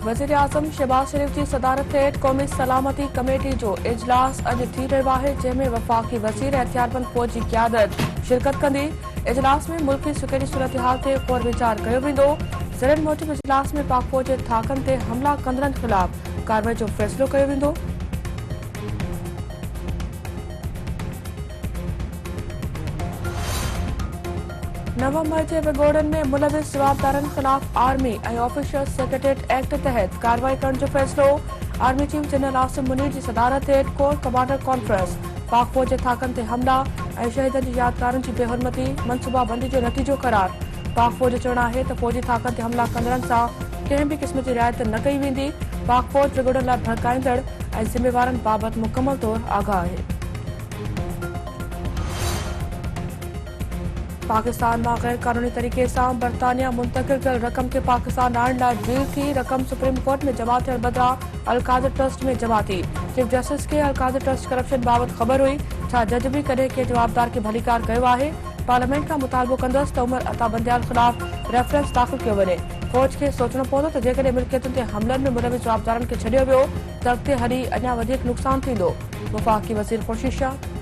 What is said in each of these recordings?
वज़ीर आज़म शहबाज शरीफ की सदारत हेठि क़ौमी सलामती कमेटी जो इजलास अॼु थी रहियो आहे, जंहिंमें वफ़ाक़ी वज़ीर हथियारबंद फ़ौज जी क़यादत शिरकत कंदी। इजलास में मुल्क जी सिक्योरिटी सूरतहाल ते गौर वीचार कयो वेंदो। ज़रनि मूजिबि इजलास में पाक फ़ौज जे थाकनि ते हमला कंदड़नि ख़िलाफ़ कार्रवाई जो फ़ैसिलो कयो वेंदो। नवंबर के विगोड़न में मुलविस जवाबदारन खिलाफ आर्मी और ऑफिसर्स सेक्रेटरीट एक्ट तहत कार्रवाई करण जो फैसलो। Army chief general Asim Munir की सदारत हेठि कोर कमांडर कॉन्फ्रेंस पाक फौज के थाकन ते हमला और शहीदन की यादगारन की बेहरमती मनसूबाबंदी जो नतीजो करार। पाक फौज जो चवण है तो फौजी थाकन ते हमला कंदड़न सां कंहिं भी किस्म की रियायत न कई वेंदी। पाक फौज विगोड़न लाइ भड़काईंदड़ और जिम्मेवारन बाबत मुकम्मल तौर आगाह है। पाकिस्तान में गैर कानूनी तरीके से बरतानिया मुंतकिल कल रकम के पाकिस्तान आणण लाइ डील थी। रकम सुप्रीम कोर्ट में जमा थियल बदिरां अलकादर ट्रस्ट में जमा थी। चीफ जस्टिस के अलकादर ट्रस्ट करप्शन बाबत खबर हुई। छा जज भी कॾहिं के जवाबदार के भलीकार कयो आहे? पार्लियामेंट का मुतालबो कंदसि त उमर अता बंदियाल खिलाफ रेफरेंस दाख़िल कयो वञे। फौज के सोचणो पवंदो त जेकॾहिं मिल्कियतुनि ते हमलनि में मुलविस जवाबदारनि खे छॾियो वियो त अॻिते हली अञा वधीक नुक़सान थींदो। वफ़ाक़ी वज़ीर ख़ुर्शीद शाह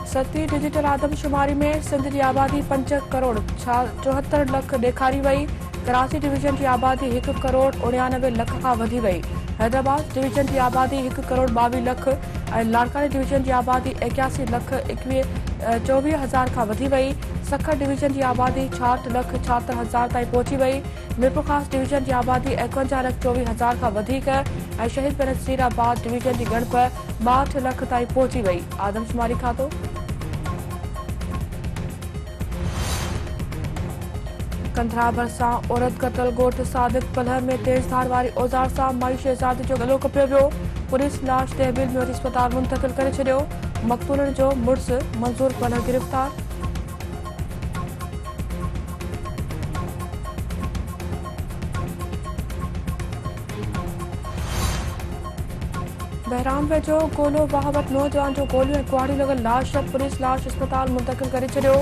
सती डिजिटल आदमशुमारी में सिंध की आबादी 5 करोड़ 74 लख ॾेखारी वई। कराची डिवीजन की आबादी 1 करोड़ 99 लख का वधी वई। हैदराबाद डिवीजन की आबादी 1 करोड़ 22 लख और लाड़कानी डिवीजन की आबादी 81 लख 24 हज़ार का वधी वई। सखर डिवीजन की आबादी 66 लख 76 हज़ार ताईं पहुची वई। मीरपुर ख़ास डिवीजन की आबादी 51 लख 24 हज़ार का वधीक और शहीद बनसीराबाद डिवीजन की गणप 62 लख ताईं पहुची वई। आदमशुमारी खातो कंधरा भरसा औरत कतल गोठ सादिक पलहर में तेज धार वारी औजार से माई शहजादी जो गलो कपियो वियो। पुलिस लाश तहवील में वठी अस्पताल मुंतकिल करे छॾियो। मक़तूलनि जो मुड़ुस मंज़ूर पलहर गिरफ़्तार। बहराम वेझो गोलो वाहवट नौजवान जो गोलियों ऐं कुहाड़ी लॻल लाश। पुलिस लाश अस्पताल मुंतकिल करे छॾियो।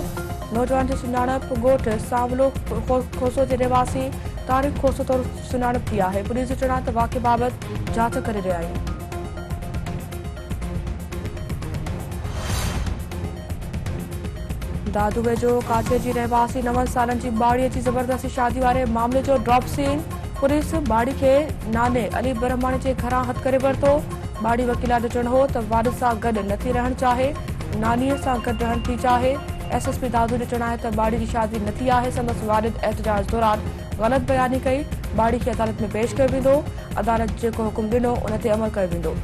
नौजवान की सुञाणप गोठ सावलो खोसो के रहवासी तारिक खोसो तौर सुञाणप थी है। पुलिस जो चवण त वाक़े बाबत जांच करे रहिया आहिनि। दादू वेझो काचे की रहवासी 9 सालन की बाड़ीअ की जबरदस्ती शादी वारे मामले जो ड्रॉप सीन। पुलिस बाड़ी के नाने अली ब्रह्माणी के घरां हथ करे वरितो। बाड़ी वकीला जो चवण हो त वारिस सां गॾु नथी रहण चाहे, नानीअ सां गॾु रहण थी चाहे। एसएसपी दादू जो चवण है तो बाड़ी की शादी न थी है। संदसि वारिद एहतजाज दौरान गलत बयानी कई। बाड़ी की अदालत में पेश कयो वेंदो। अदालत जेको हुकुम ॾिनो उन ते अमल कयो वेंदो।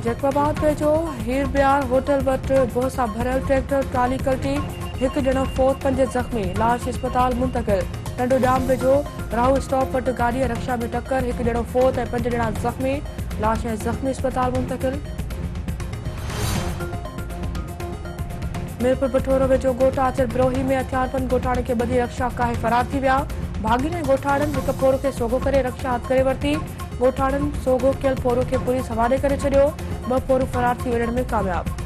जैकबाबाद वेझो हीर बिहार होटल वटि भोसा भरियल ट्रैक्टर ट्राली कल्टी। 1 ॼणो फौत 5 ज़ख़्मी। लाश अस्पताल मुंतकिल। नंढो जाम वेझो राहु स्टॉप वटि गाड़ी रक्षा में टक्कर। 1 ॼणो फौत और 5 ॼणा ज़ख़्मी। लाश ऐं ज़ख़्मी अस्पताल मुंतकिल। मीरपुर बटोरो वेझो ॻोठ आचर बिरोही में हथियारबंद ॻोठाणे के ॿधी रक्षा काहे फरार थी विया। भाॻीन ॻोठाणनि 1 फोरो के सोघो करे रक्षा हथ करे वरिती। ॻोठाणनि सोघो कयल फोरो के पुलिस हवाले करे छॾियो। 2 फोरू फरार थी वञण में कामयाब।